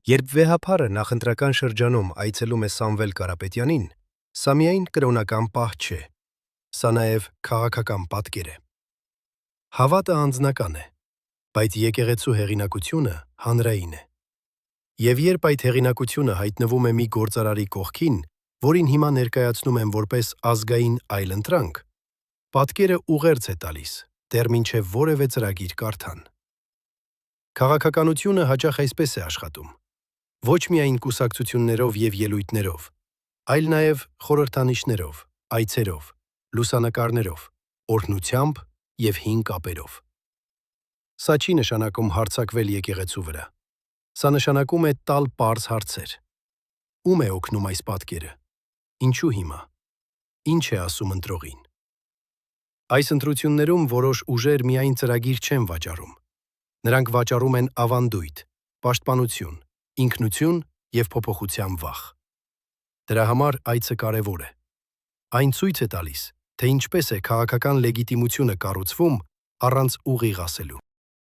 Երբ վեհափառը նախընտրական շրջանում այցելում է Սամվել Կարապետյանին, սա միայն կրոնական պահ չէ, սա նաև քաղաքական պատկեր է։ Հավատը անձնական է, բայց եկեղեցու հեղինակությունը հանրային է։ Եվ երբ այդ հեղինակությունը հայտնվում է մի գործարարի կողքին, որին հիմա ներկայացնում են որպես ազգային այլընտրանք, պատկերը ուղերձ է տալիս, դեռ մինչև որևէ ծրագիր կարդան։ Քաղաքականությունը հաճախ այսպես է աշխատում, ոչ միայն կուսակցություններով և ելույթներով, այլ նաև խորհրդանիշներով, այցերով, լուսանկարներով, օրհնությամբ և հին կապերով։ Սա չի նշանակում հարձակվել եկեղեցու վրա, սա նշանակում է տալ պարզ հարցեր։ Ում է օգնում այս պատկերը, ինչու հիմա, ինչ է ասում ընտրողին։ Այս ընտրություններում որոշ ուժեր միայն ծրագիր չեն վաճառում, նրանք վաճառում են ավանդույթ, պաշտպանություն, ինքնություն և փոփոխության վախ։ Դրա համար այցը կարևոր է։ Այն ցույց է տալիս, թե ինչպես է քաղաքական լեգիտիմությունը կառուցվում առանց ուղիղ ասելու։